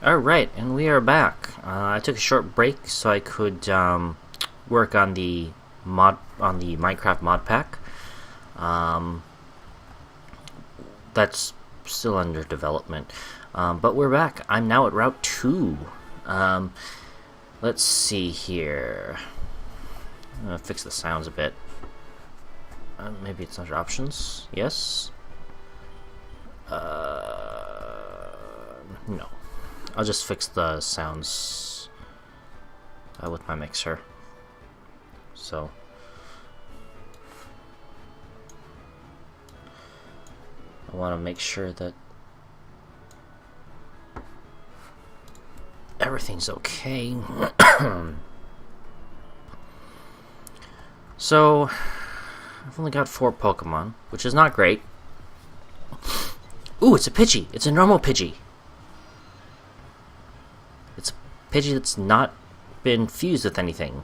Alright, and we are back. I took a short break so I could work on the Minecraft mod pack. Um, that's still under development. But we're back. I'm now at Route 2. Let's see here. I'm gonna fix the sounds a bit. Maybe it's under options. Yes? No. I'll just fix the sounds with my mixer. So I want to make sure that everything's okay. So I've only got 4 Pokemon, which is not great. Ooh, it's a Pidgey. It's a normal Pidgey. It's a Pidgey that's not been fused with anything.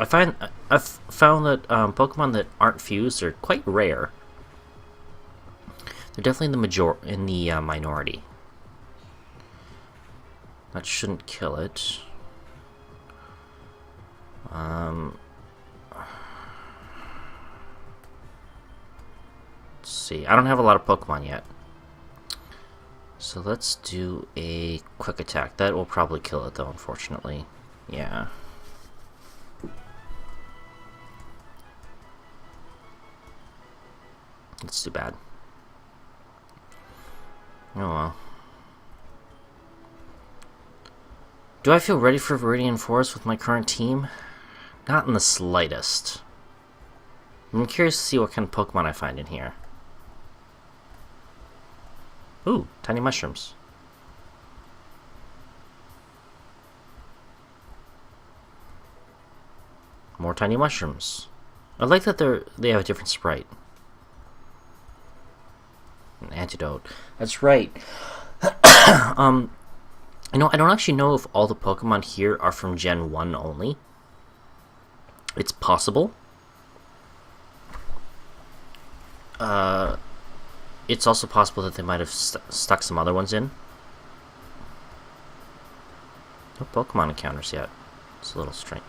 I've found that Pokemon that aren't fused are quite rare. They're definitely in the minority. That shouldn't kill it. Let's see. I don't have a lot of Pokemon yet. So let's do a quick attack. That will probably kill it though, unfortunately. Yeah. That's too bad. Oh well. Do I feel ready for Viridian Forest with my current team? Not in the slightest. I'm curious to see what kind of Pokemon I find in here. Ooh, tiny mushrooms. More tiny mushrooms. I like that they have a different sprite. An antidote. That's right. You know, I don't actually know if all the Pokemon here are from Gen 1 only. It's possible. It's also possible that they might have stuck some other ones in. No Pokemon encounters yet. It's a little strange.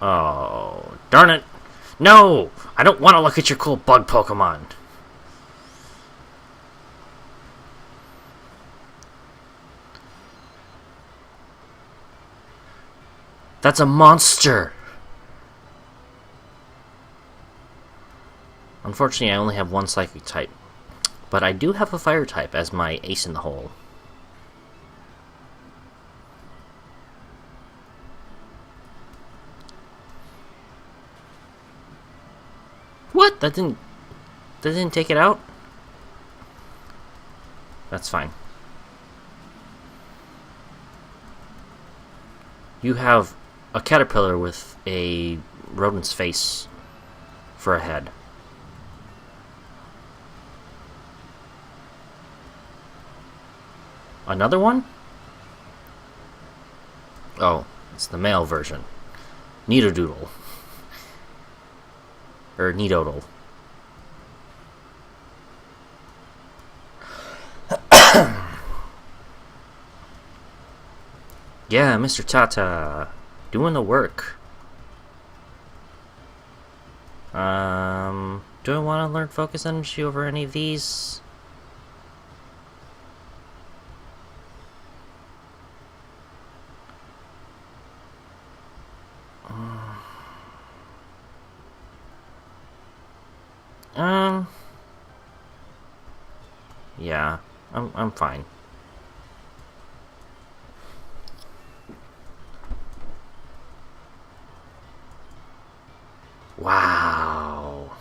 Oh, darn it! No! I don't want to look at your cool bug Pokemon! That's a monster! Unfortunately, I only have one Psychic type. But I do have a Fire type as my ace in the hole. What? That didn't take it out? That's fine. You have a caterpillar with a rodent's face for a head. Another one? Oh, it's the male version. Nidodoodle. Or Nidodle. Yeah, Mr. Tata. Doing the work. Do I want to learn Focus Energy over any of these? Yeah, I'm fine. Wow.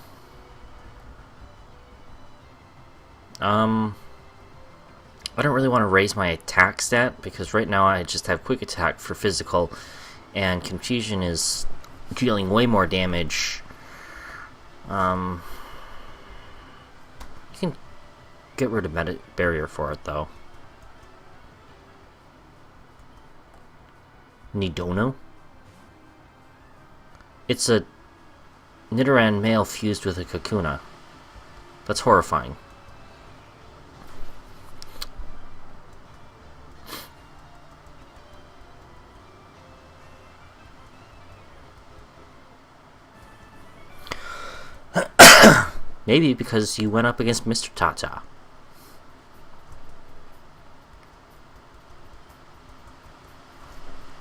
I don't really want to raise my attack stat because right now I just have quick attack for physical, and confusion is dealing way more damage. You can get rid of barrier for it though. Nidono? It's a Nidoran male fused with a Kakuna. That's horrifying. Maybe because you went up against Mr. Tata.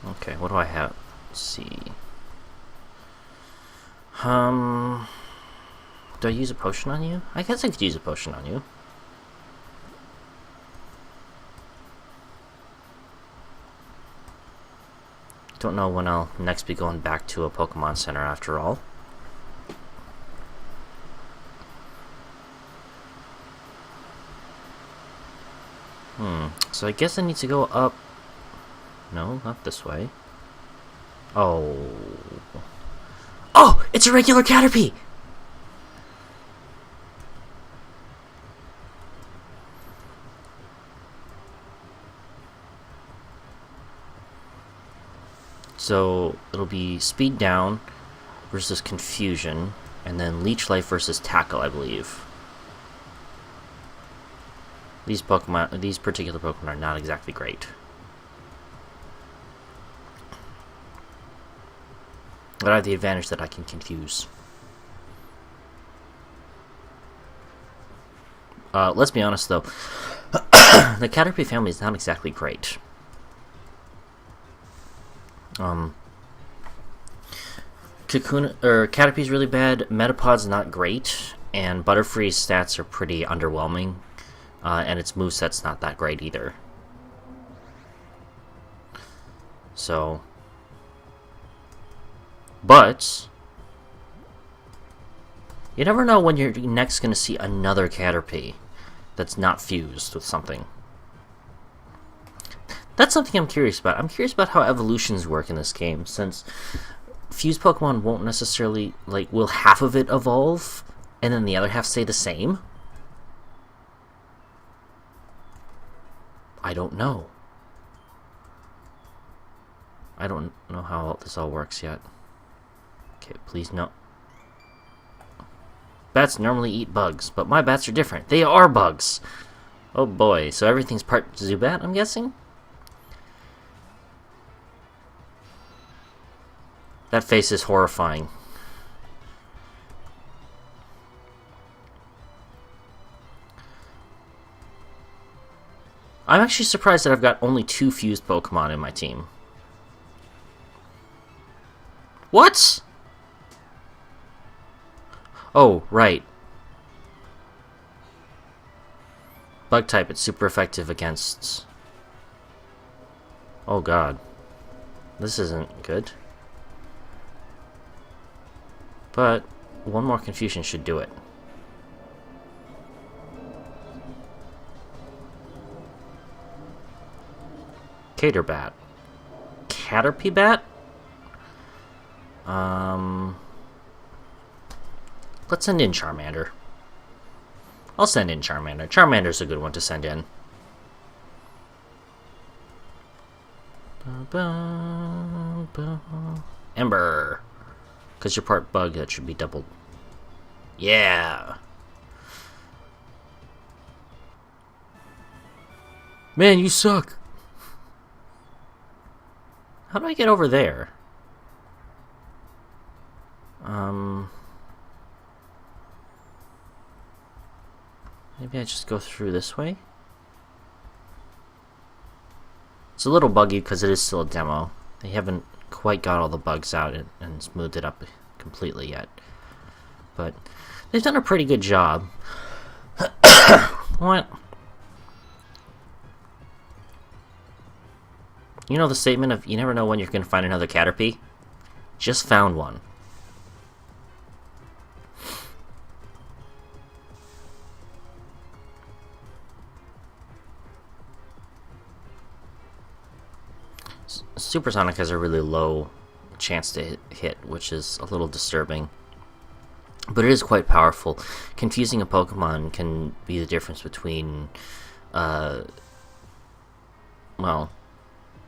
Okay, what do I have? Let's see. Do I use a potion on you? I guess I could use a potion on you. Don't know when I'll next be going back to a Pokemon Center after all. So I guess I need to go up. No, not this way. Oh. Oh! It's a regular Caterpie! So it'll be speed down versus confusion, and then leech life versus tackle, I believe. These particular Pokemon are not exactly great. But I have the advantage that I can confuse. Let's be honest though, the Caterpie family is not exactly great. Caterpie's really bad, Metapod's not great, and Butterfree's stats are pretty underwhelming, and its moveset's not that great either. So, but you never know when you're next going to see another Caterpie that's not fused with something. That's something I'm curious about. I'm curious about how evolutions work in this game, since fused Pokemon won't necessarily, like, will half of it evolve, and then the other half stay the same? I don't know. I don't know how this all works yet. Okay, please no. Bats normally eat bugs, but my bats are different. They are bugs! Oh boy, so everything's part Zubat, I'm guessing? That face is horrifying. I'm actually surprised that I've got only 2 fused Pokemon in my team. What? Oh, right. Bug type, it's super effective against... Oh god. This isn't good. But one more confusion should do it. Caterbat. Caterpie Bat? Let's send in Charmander. I'll send in Charmander. Charmander's a good one to send in. Ember. Because you're part bug, that should be doubled. Yeah! Man, you suck! How do I get over there? Maybe I just go through this way? It's a little buggy because it is still a demo. They haven't quite got all the bugs out and smoothed it up completely yet. But they've done a pretty good job. What? You know the statement of, you never know when you're going to find another Caterpie? Just found one. Supersonic has a really low chance to hit, which is a little disturbing. But it is quite powerful. Confusing a Pokemon can be the difference between, well,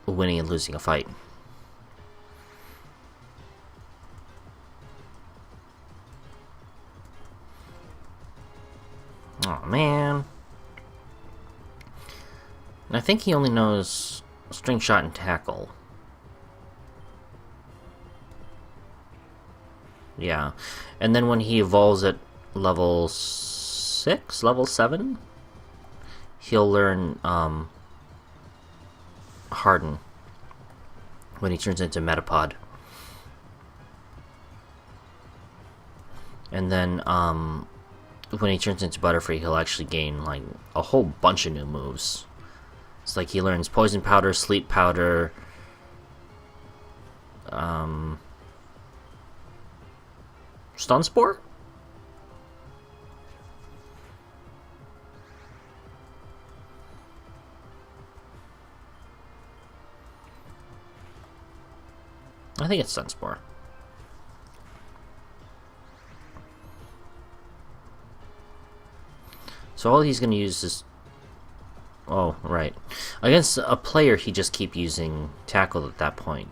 winning and losing a fight. Oh man. And I think he only knows String Shot and Tackle. Yeah. And then when he evolves it level 6, level 7, he'll learn Harden when he turns into Metapod. And then when he turns into Butterfree, he'll actually gain like a whole bunch of new moves. It's like he learns Poison Powder, Sleep Powder, Stun Spore? I think it's Stun Spore. So all he's going to use is... Oh, right. Against a player, he just keep using Tackle at that point.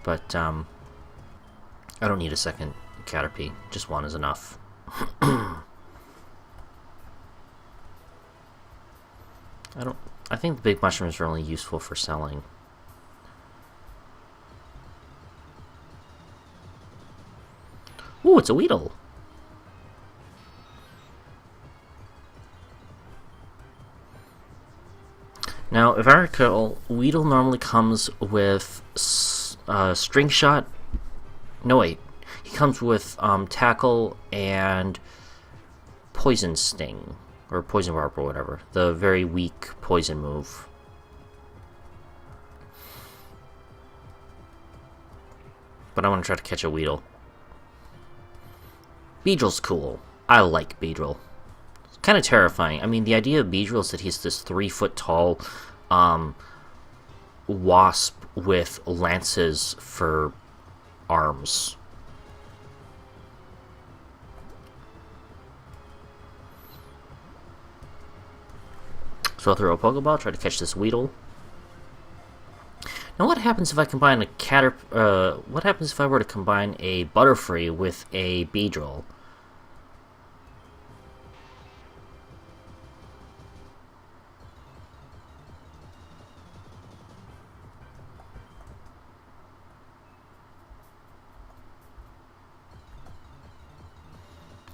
But, I don't need a second Caterpie. Just one is enough. I think the big mushrooms are only useful for selling. Ooh, it's a Weedle! Now, if I recall, Weedle normally comes with String Shot. No, wait. He comes with Tackle and Poison Sting. Or Poison Barb or whatever. The very weak poison move. But I want to try to catch a Weedle. Beedrill's cool. I like Beedrill. It's kind of terrifying. I mean, the idea of Beedrill is that he's this 3-foot tall wasp with lances for arms. So I'll throw a Pokeball, try to catch this Weedle. Now, what happens if I combine a what happens if I were to combine a Butterfree with a Beedrill?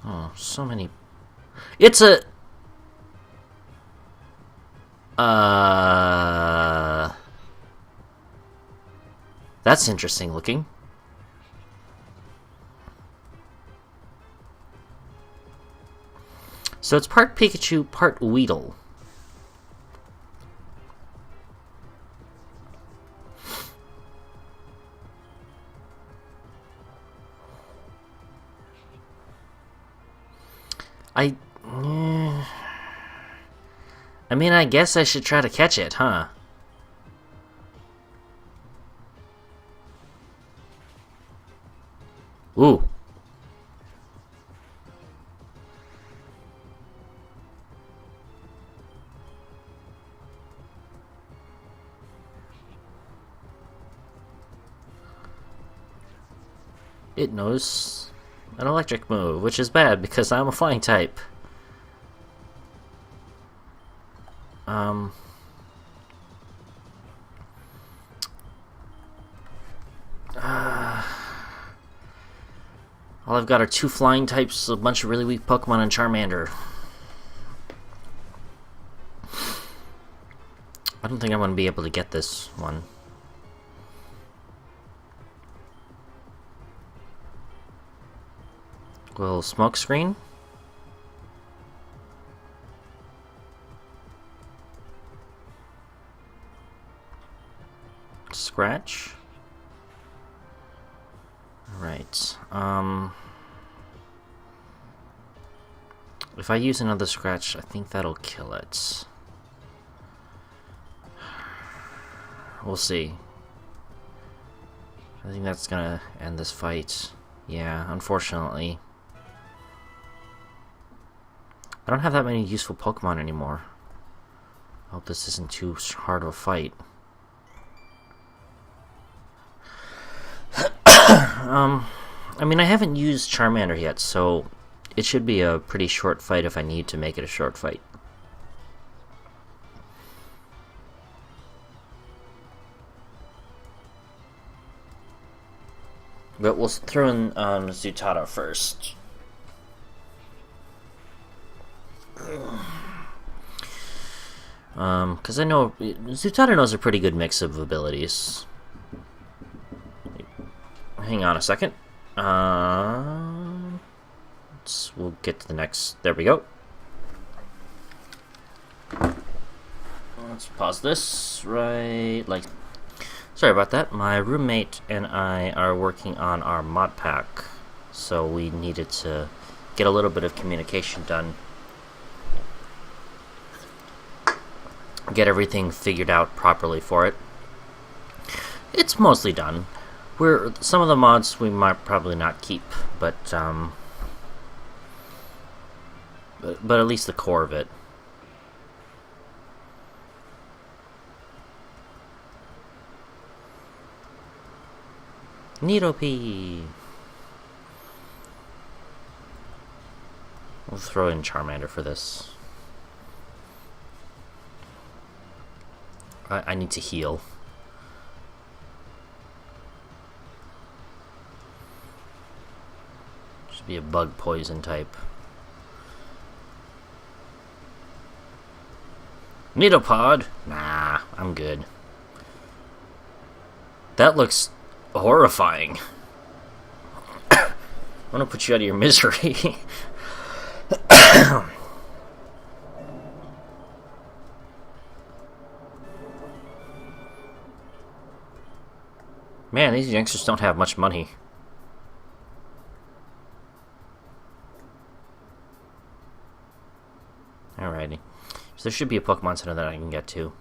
Oh, so many. It's a. That's interesting looking. So it's part Pikachu, part Weedle. I mean, I guess I should try to catch it, huh? Ooh. It knows an electric move, which is bad because I'm a flying type. All I've got are 2 flying types, a bunch of really weak Pokemon, and Charmander. I don't think I'm going to be able to get this one. Will Smokescreen? Scratch? Right. If I use another Scratch, I think that'll kill it. We'll see. I think that's gonna end this fight. Yeah, unfortunately. I don't have that many useful Pokemon anymore. I hope this isn't too hard of a fight. I mean, I haven't used Charmander yet, so it should be a pretty short fight if I need to make it a short fight. But we'll throw in Zutada first. Because I know Zootodon's a pretty good mix of abilities. Hang on a second. We'll get to the next. There we go. Let's pause this right like. Sorry about that. My roommate and I are working on our mod pack, so we needed to get a little bit of communication done. Get everything figured out properly for it. It's mostly done. Some of the mods we might probably not keep, but at least the core of it. Nidopi. We'll throw in Charmander for this. I need to heal. Should be a bug poison type. Nidopod? Nah, I'm good. That looks horrifying. I want to put you out of your misery. Man, these youngsters don't have much money. Alrighty. So there should be a Pokemon Center that I can get to.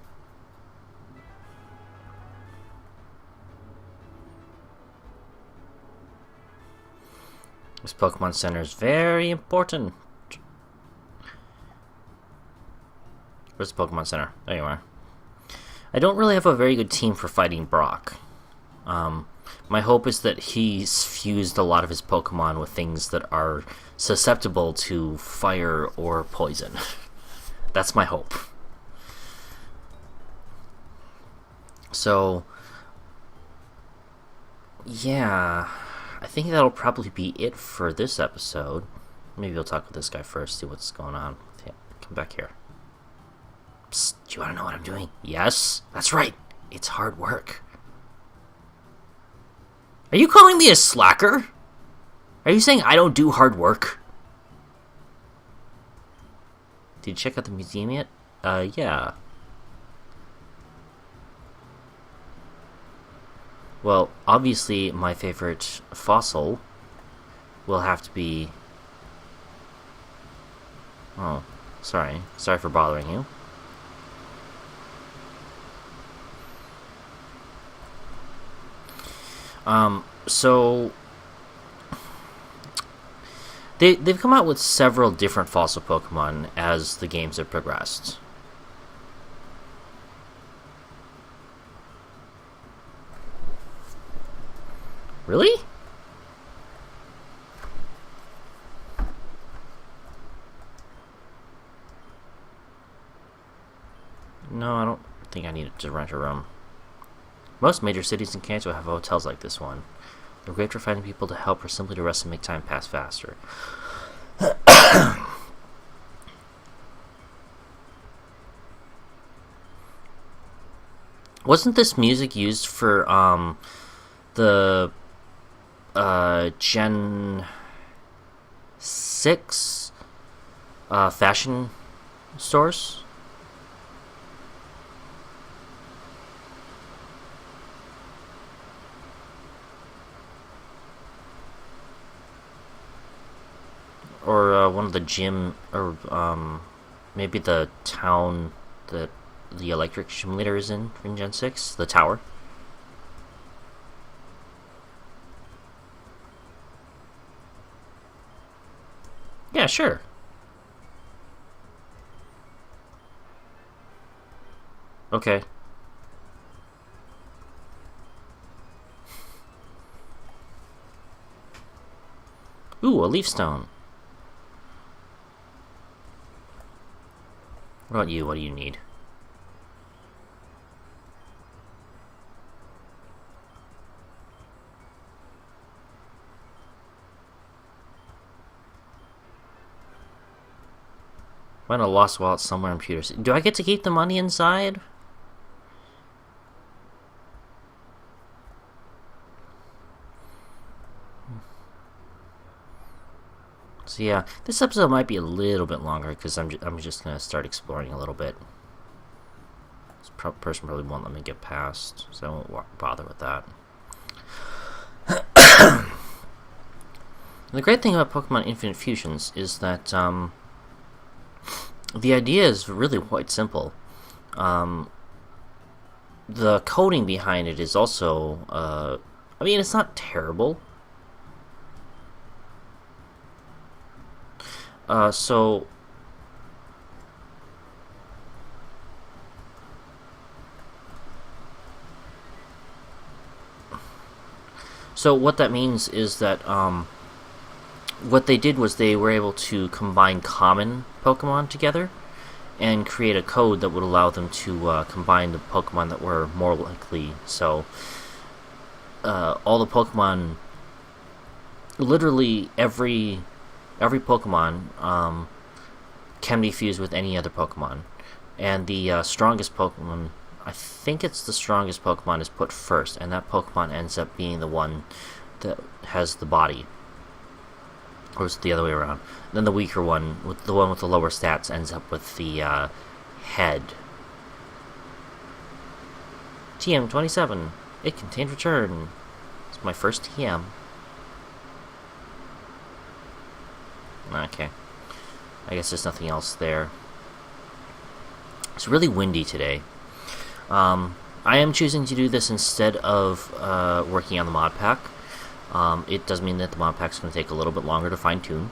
This Pokemon Center is very important. Where's the Pokemon Center? There you are. I don't really have a very good team for fighting Brock. My hope is that he's fused a lot of his Pokemon with things that are susceptible to fire or poison. That's my hope. So, yeah, I think that'll probably be it for this episode. Maybe we'll talk with this guy first, see what's going on. Yeah, come back here. Psst, do you want to know what I'm doing? Yes, that's right. It's hard work. Are you calling me a slacker? Are you saying I don't do hard work? Did you check out the museum yet? Yeah. Well, obviously my favorite fossil will have to be... Oh, sorry. Sorry for bothering you. So they've come out with several different fossil Pokemon as the games have progressed. Really? No, I don't think I need to rent a room. Most major cities in Kanto have hotels like this one. They're great for finding people to help or simply to rest and make time pass faster. Wasn't this music used for the Gen 6 fashion stores? Or one of the gym, or maybe the town that the electric gym leader is in Gen 6, the tower. Yeah, sure. Okay. Ooh, a leaf stone. What about you? What do you need? Find a lost wallet somewhere in Pewter. Do I get to keep the money inside? So yeah, this episode might be a little bit longer because I'm just gonna start exploring a little bit. This person probably won't let me get past, so I won't bother with that. The great thing about Pokemon Infinite Fusions is that the idea is really quite simple. The coding behind it is also, I mean, it's not terrible. So what that means is that what they did was they were able to combine common Pokemon together and create a code that would allow them to combine the Pokemon that were more likely. So all the Pokemon, literally every Pokemon can be fused with any other Pokemon, and the strongest Pokemon, I think it's the strongest Pokemon, is put first, and that Pokemon ends up being the one that has the body. Or is it the other way around? Then the weaker one, with the one with the lower stats, ends up with the head. TM27. It contained return. It's my first TM. Okay. I guess there's nothing else there. It's really windy today. I am choosing to do this instead of working on the mod pack. It does mean that the mod pack is going to take a little bit longer to fine-tune.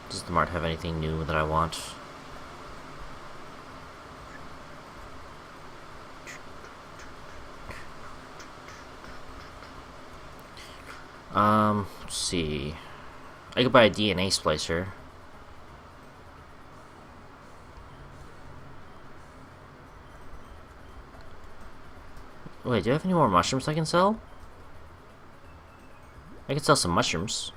Does the mart have anything new that I want? Let's see. I could buy a DNA splicer. Wait, do I have any more mushrooms I can sell? I can sell some mushrooms.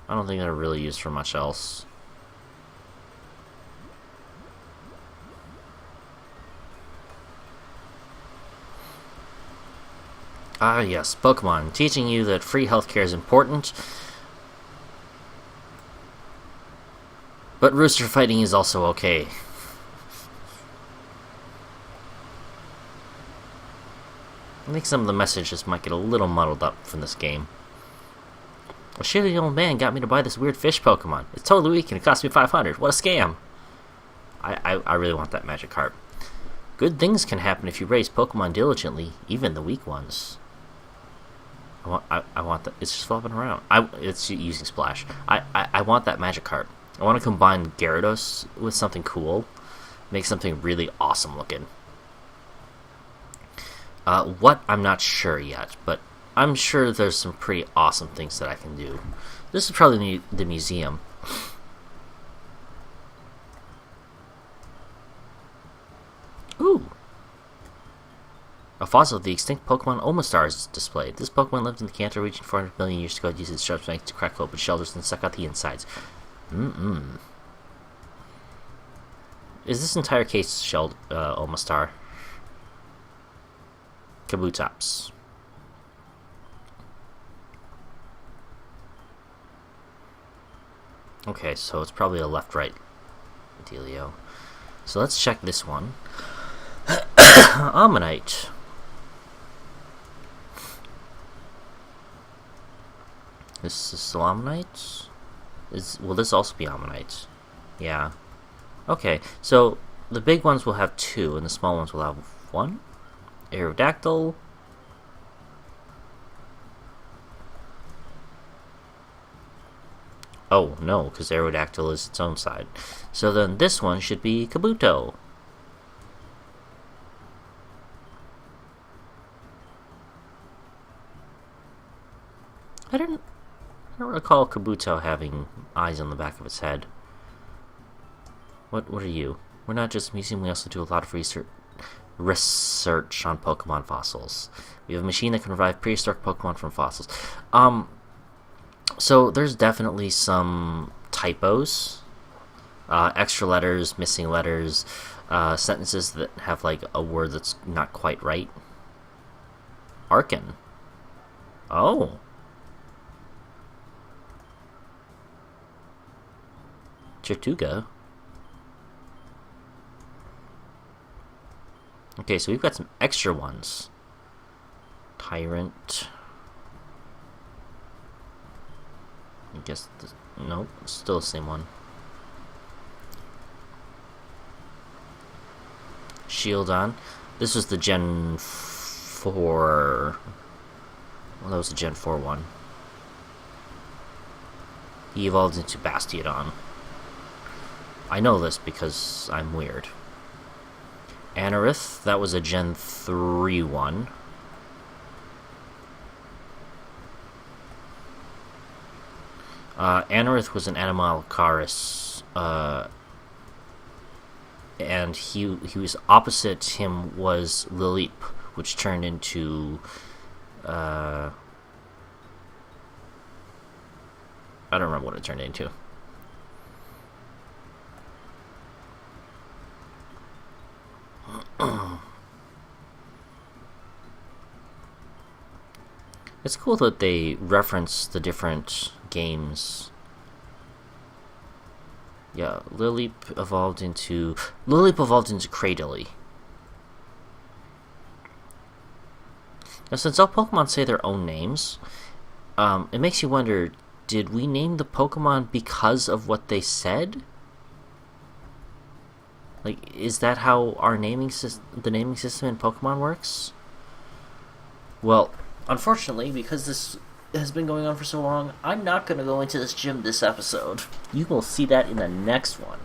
I don't think they're really used for much else. Ah yes, Pokemon, teaching you that free healthcare is important, but rooster fighting is also okay. I think some of the messages might get a little muddled up from this game. A shitty old man got me to buy this weird fish Pokemon. It's totally weak and it cost me 500. What a scam! I really want that magic carp. Good things can happen if you raise Pokemon diligently, even the weak ones. I want that. It's just flopping around. It's using Splash. I want that magic carp. I want to combine Gyarados with something cool. Make something really awesome looking. What? I'm not sure yet, but I'm sure there's some pretty awesome things that I can do. This is probably the museum. Ooh! A fossil of the extinct Pokemon Omastar is displayed. This Pokemon lived in the Kanto region 400 million years ago and used its sharp spikes to crack open shelters and suck out the insides. Is this entire case shelled Omastar? Kabutops. Okay, so it's probably a left-right dealio. So let's check this one. Ammonite. This is still Ammonite? Will this also be Ammonite? Yeah. Okay, so the big ones will have 2, and the small ones will have 1. Aerodactyl. Oh, no, because Aerodactyl is its own side. So then this one should be Kabuto. I don't recall Kabuto having eyes on the back of its head. What are you? We're not just a museum, we also do a lot of research on Pokemon fossils. We have a machine that can revive prehistoric Pokemon from fossils. So there's definitely some typos, extra letters, missing letters, sentences that have like a word that's not quite right. Arkin. Oh. Tortuga. Okay, so we've got some extra ones. Tyrant. I guess, nope, still the same one. Shieldon. This was the Gen 4. Well, that was the Gen 4 one. He evolved into Bastiodon. I know this because I'm weird. Anorith, that was a Gen 3 one. Anorith was an Animalcaris, and he was opposite him was Lilip, which turned into I don't remember what it turned into. It's cool that they reference the different games. Yeah, Lilip evolved into Cradily. Now, since all Pokemon say their own names, it makes you wonder: did we name the Pokemon because of what they said? Like, is that how our the naming system in Pokemon works? Well, unfortunately, because this has been going on for so long, I'm not going to go into this gym this episode. You will see that in the next one.